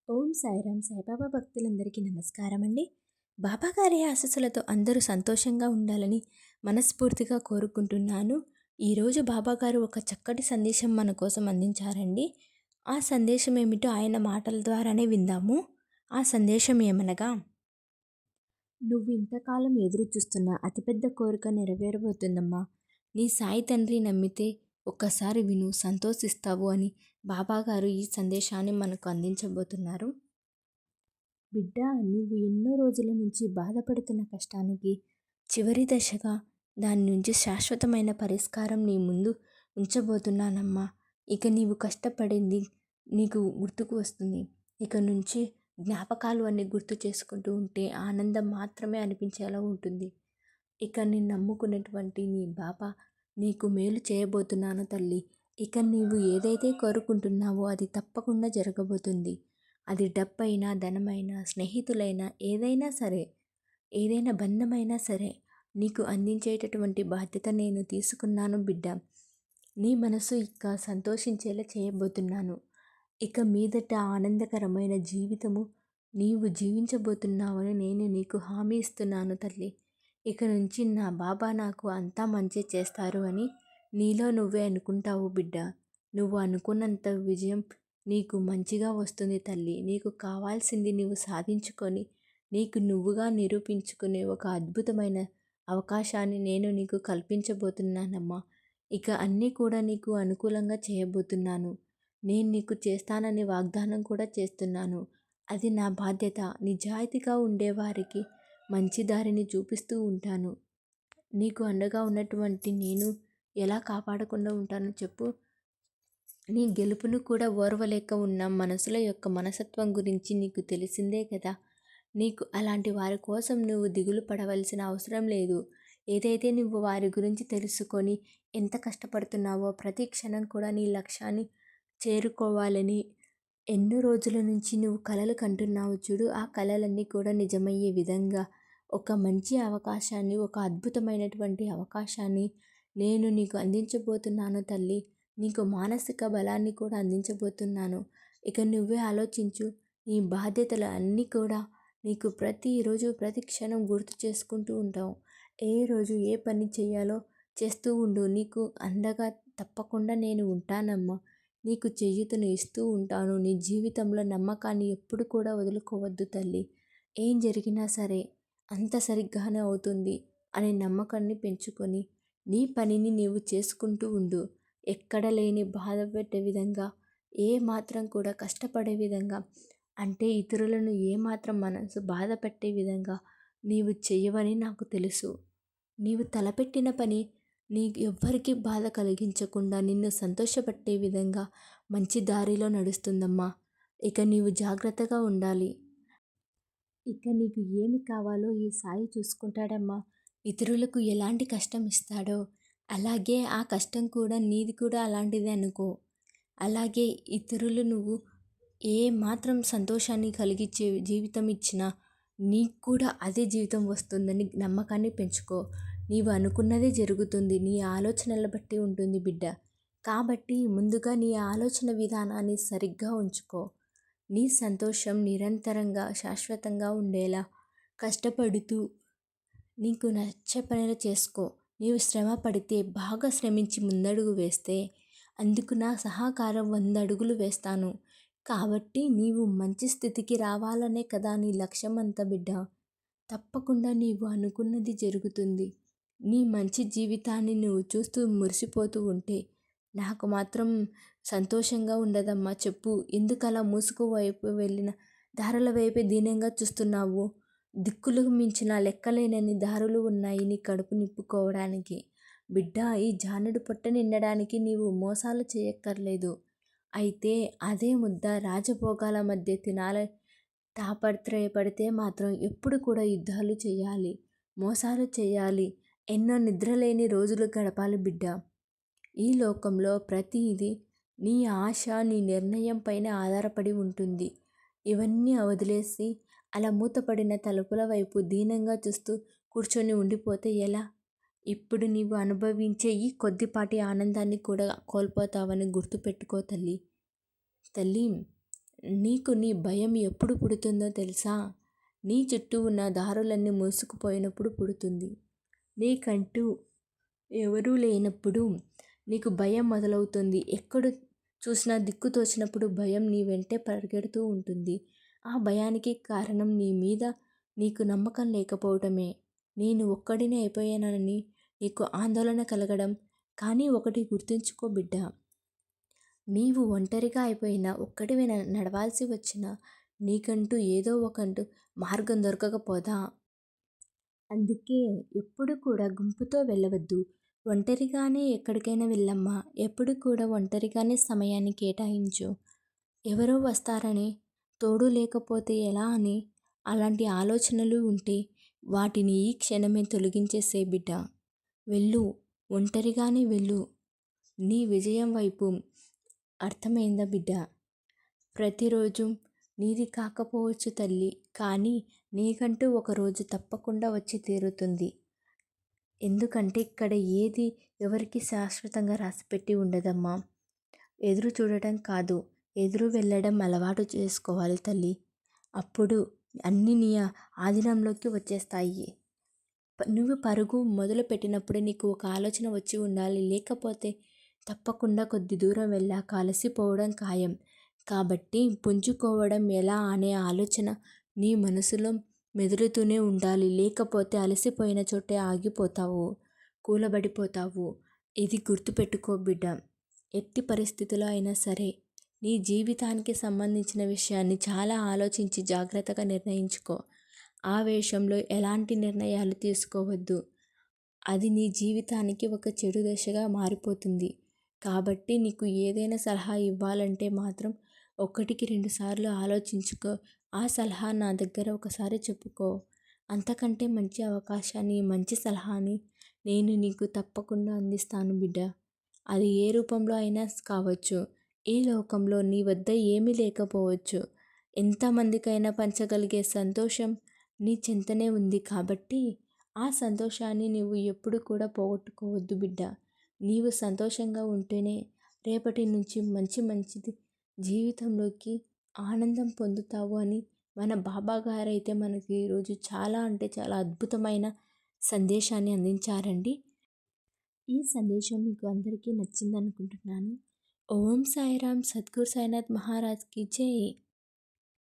ఓం సాయిరామ్ సాయిబాబా భక్తులందరికీ నమస్కారం అండి. బాబాగారి ఆశీస్సులతో అందరూ సంతోషంగా ఉండాలని మనస్ఫూర్తిగా కోరుకుంటున్నాను. ఈరోజు బాబాగారు ఒక చక్కటి సందేశం మన కోసం అందించారండి. ఆ సందేశం ఏమిటో ఆయన మాటల ద్వారానే విందాము. ఆ సందేశం ఏమనగా, నువ్వు ఇంతకాలం ఎదురు చూస్తున్న అతిపెద్ద కోరిక నెరవేరబోతుందమ్మా. నీ సాయి తండ్రి నమ్మితే ఒక్కసారి విను, సంతోషిస్తావు అని బాబాగారు ఈ సందేశాన్ని మనకు అందించబోతున్నారు. బిడ్డ, నువ్వు ఎన్నో రోజుల నుంచి బాధపడుతున్న కష్టానికి చివరి దశగా దాని నుంచి శాశ్వతమైన పరిష్కారం నీ ముందు ఉంచబోతున్నానమ్మా. ఇక నీవు కష్టపడింది నీకు గుర్తుకు వస్తుంది. ఇక నుంచి జ్ఞాపకాలు అన్నీ గుర్తు చేసుకుంటూ ఉంటే ఆనందం మాత్రమే అనిపించేలా ఉంటుంది. ఇక నేను నమ్ముకున్నటువంటి నీ బాబా నీకు మేలు చేయబోతున్నాను తల్లి. ఇక నీవు ఏదైతే కోరుకుంటున్నావో అది తప్పకుండా జరగబోతుంది. అది డబ్బైనా, ధనమైనా, స్నేహితులైనా, ఏదైనా సరే, ఏదైనా బంధమైనా సరే నీకు అందించేటటువంటి బాధ్యత నేను తీసుకున్నాను బిడ్డ. నీ మనసు ఇక సంతోషించేలా చేయబోతున్నాను. ఇక మీదట ఆనందకరమైన జీవితము నీవు జీవించబోతున్నావని నేను నీకు హామీ ఇస్తున్నాను తల్లి. ఇక నుంచి నా బాబా నాకు అంతా మంచి చేస్తారు అని నీలో నువ్వే అనుకుంటావు బిడ్డ. నువ్వు అనుకున్నంత విజయం నీకు మంచిగా వస్తుంది తల్లి. నీకు కావాల్సింది నీవు సాధించుకొని నీకు నువ్వుగా నిరూపించుకునే ఒక అద్భుతమైన అవకాశాన్ని నేను నీకు కల్పించబోతున్నానమ్మా. ఇక అన్నీ కూడా నీకు అనుకూలంగా చేయబోతున్నాను. నేను నీకు చేస్తానని వాగ్దానం కూడా చేస్తున్నాను. అది నా బాధ్యత. నిజాయితీగా ఉండేవారికి మంచి దారిని చూపిస్తూ ఉంటాను. నీకు అండగా ఉన్నటువంటి నేను ఎలా కాపాడకుండా ఉంటానో చెప్పు. నీ గెలుపును కూడా ఓర్వలేక ఉన్న మనసుల యొక్క మనసత్వం గురించి నీకు తెలిసిందే కదా. నీకు అలాంటి వారి కోసం నువ్వు దిగులు పడవలసిన అవసరం లేదు. ఏదైతే నువ్వు వారి గురించి తెలుసుకొని ఎంత కష్టపడుతున్నావో, ప్రతి క్షణం కూడా నీ లక్ష్యాన్ని చేరుకోవాలని ఎన్నో రోజుల నుంచి నువ్వు కలలు కంటున్నావు చూడు. ఆ కలలన్నీ కూడా నిజమయ్యే విధంగా ఒక మంచి అవకాశాన్ని, ఒక అద్భుతమైనటువంటి అవకాశాన్ని నేను నీకు అందించబోతున్నాను తల్లి. నీకు మానసిక బలాన్ని కూడా అందించబోతున్నాను. ఇక నువ్వే ఆలోచించు. నీ బాధ్యతలు అన్నీ కూడా నీకు ప్రతిరోజు ప్రతి క్షణం గుర్తు చేసుకుంటూ ఉంటావు. ఏ రోజు ఏ పని చేయాలో చేస్తూ ఉండు. నీకు అండగా తప్పకుండా నేను ఉంటానమ్మా. నీకు చేయూతను ఇస్తూ ఉంటాను. నీ జీవితంలో నమ్మకాన్ని ఎప్పుడు కూడా వదులుకోవద్దు తల్లి. ఏం జరిగినా సరే అంత సరిగ్గానే అవుతుంది అనే నమ్మకాన్ని పెంచుకొని నీ పనిని నీవు చేసుకుంటూ ఉండు. ఎక్కడ లేని బాధ పెట్టే విధంగా, ఏ మాత్రం కూడా కష్టపడే విధంగా, అంటే ఇతరులను ఏమాత్రం మనసు బాధ పెట్టే విధంగా నీవు చెయ్యవని నాకు తెలుసు. నీవు తలపెట్టిన పని నీకు ఎవ్వరికీ బాధ కలిగించకుండా నిన్ను సంతోషపెట్టే విధంగా మంచి దారిలో నడుస్తుందమ్మా. ఇక నీవు జాగ్రత్తగా ఉండాలి. ఇక నీకు ఏమి కావాలో ఈ సాయి చూసుకుంటాడమ్మా. ఇతరులకు ఎలాంటి కష్టం ఇస్తాడో అలాగే ఆ కష్టం కూడా నీది కూడా అలాంటిదే అనుకో. అలాగే ఇతరులు నువ్వు ఏ మాత్రం సంతోషాన్ని కలిగించే జీవితం ఇచ్చినా నీకు కూడా అదే జీవితం వస్తుందని నమ్మకాన్ని పెంచుకో. నీవు అనుకున్నదే జరుగుతుంది. నీ ఆలోచనల బట్టి ఉంటుంది బిడ్డ. కాబట్టి ముందుగా నీ ఆలోచన విధానాన్ని సరిగ్గా ఉంచుకో. నీ సంతోషం నిరంతరంగా శాశ్వతంగా ఉండేలా కష్టపడుతూ నీకు నచ్చే పనులు చేసుకో. నీవు శ్రమ పడితే, బాగా శ్రమించి ముందడుగు వేస్తే అందుకు నా సహకారం 100 అడుగులు వేస్తాను. కాబట్టి నీవు మంచి స్థితికి రావాలనే కదా నీ లక్ష్యం అంతా బిడ్డ. తప్పకుండా నీవు అనుకున్నది జరుగుతుంది. నీ మంచి జీవితాన్ని నువ్వు చూస్తూ మురిసిపోతూ ఉంటే నాకు మాత్రం సంతోషంగా ఉండదమ్మా. చెప్పు, ఎందుకలా మూసుకు వైపు వెళ్ళిన దారుల వైపే దీనంగా చూస్తున్నావు? దిక్కులకు మించిన లెక్కలేనన్ని దారులు ఉన్నాయి నీ కడుపు నింపుకోవడానికి. బిడ్డ, ఈ జానుడు పొట్ట నిండడానికి నీవు మోసాలు చేయక్కర్లేదు. అయితే అదే ముద్ద రాజభోగాల మధ్య తినాలని తాపత్రయపడితే మాత్రం ఎప్పుడు కూడా యుద్ధాలు చేయాలి, మోసాలు చేయాలి, ఎన్నో నిద్రలేని రోజులు గడపాలి బిడ్డ. ఈ లోకంలో ప్రతిదీ నీ ఆశ, నీ నిర్ణయం పైన ఆధారపడి ఉంటుంది. ఇవన్నీ వదిలేసి అలా మూతపడిన తలుపుల వైపు దీనంగా చూస్తూ కూర్చొని ఉండిపోతే ఎలా? ఇప్పుడు నీవు అనుభవించే ఈ కొద్దిపాటి ఆనందాన్ని కూడా కోల్పోతావని గుర్తుపెట్టుకో తల్లి. తల్లి, నీకు నీ భయం ఎప్పుడు పుడుతుందో తెలుసా? నీ చుట్టూ ఉన్న దారులన్నీ మూసుకుపోయినప్పుడు పుడుతుంది. నీకంటూ ఎవరూ లేనప్పుడు నీకు భయం మొదలవుతుంది. ఎక్కడ చూసినా దిక్కు తోచినప్పుడు భయం నీ వెంటే పరిగెడుతూ ఉంటుంది. ఆ భయానికి కారణం నీ మీద నీకు నమ్మకం లేకపోవటమే. నేను ఒక్కడినే అయిపోయానని నీకు ఆందోళన కలగడం. కానీ ఒకటి గుర్తుంచుకో బిడ్డ, నీవు ఒంటరిగా అయిపోయినా, ఒక్కడివే నడవాల్సి వచ్చినా నీకంటూ ఏదో ఒకంటూ మార్గం దొరకకపోదా? అందుకే ఎప్పుడు కూడా గుంపుతో వెళ్ళవద్దు. ఒంటరిగానే ఎక్కడికైనా వెళ్ళమ్మా. ఎప్పుడు కూడా ఒంటరిగానే సమయాన్ని కేటాయించు. ఎవరో వస్తారని, తోడు లేకపోతే ఎలా అని అలాంటి ఆలోచనలు ఉంటే వాటిని ఈ క్షణమే తొలగించేసే బిడ్డ. వెళ్ళు, ఒంటరిగానే వెళ్ళు. నీ విజయం వైపు. అర్థమైందా బిడ్డ? ప్రతిరోజు నీది కాకపోవచ్చు తల్లి, కానీ నీకంటూ ఒకరోజు తప్పకుండా వచ్చి తీరుతుంది. ఎందుకంటే ఇక్కడ ఏది ఎవరికి శాశ్వతంగా రాసిపెట్టి ఉండదమ్మా. ఎదురు చూడటం కాదు, ఎదురు వెళ్ళడం అలవాటు చేసుకోవాలి తల్లి. అప్పుడు అన్నీ నీ ఆధీనంలోకి వచ్చేస్తాయి. నువ్వు పరుగు మొదలు పెట్టినప్పుడే నీకు ఒక ఆలోచన వచ్చి ఉండాలి. లేకపోతే తప్పకుండా కొద్ది దూరం వెళ్ళాక అలసిపోవడం ఖాయం. కాబట్టి పుంజుకోవడం ఎలా అనే ఆలోచన నీ మనసులో మెదులుతూనే ఉండాలి. లేకపోతే అలసిపోయిన చోటే ఆగిపోతావు, కూలబడిపోతావు. ఇది గుర్తుపెట్టుకో బిడ్డ. ఎట్టి పరిస్థితిలో అయినా సరే నీ జీవితానికి సంబంధించిన విషయాన్ని చాలా ఆలోచించి జాగ్రత్తగా నిర్ణయించుకో. ఆవేశంలో ఎలాంటి నిర్ణయాలు తీసుకోవద్దు. అది నీ జీవితానికి ఒక చెడు దశగా మారిపోతుంది. కాబట్టి నీకు ఏదైనా సలహా ఇవ్వాలంటే మాత్రం ఒకటికి 2 సార్లు ఆలోచించుకో. ఆ సలహా నా దగ్గర ఒకసారి చెప్పుకో. అంతకంటే మంచి అవకాశాన్ని, మంచి సలహాని నేను నీకు తప్పకుండా అందిస్తాను బిడ్డ. అది ఏ రూపంలో అయినా కావచ్చు. ఈ లోకంలో నీ వద్ద ఏమీ లేకపోవచ్చు. ఎంతమందికైనా పంచగలిగే సంతోషం నీ చెంతనే ఉంది. కాబట్టి ఆ సంతోషాన్ని నీవు ఎప్పుడు కూడా పోగొట్టుకోవద్దు బిడ్డ. నీవు సంతోషంగా ఉంటేనే రేపటి నుంచి మంచిది జీవితంలోకి ఆనందం పొందుతావు అని మన బాబా గారైతే మనకి ఈరోజు చాలా అంటే చాలా అద్భుతమైన సందేశాన్ని అందించారండి. ఈ సందేశం మీకు అందరికీ నచ్చిందనుకుంటున్నాను. ఓం సాయిరామ్. సద్గురు సాయినాథ్ మహారాజ్కి జై.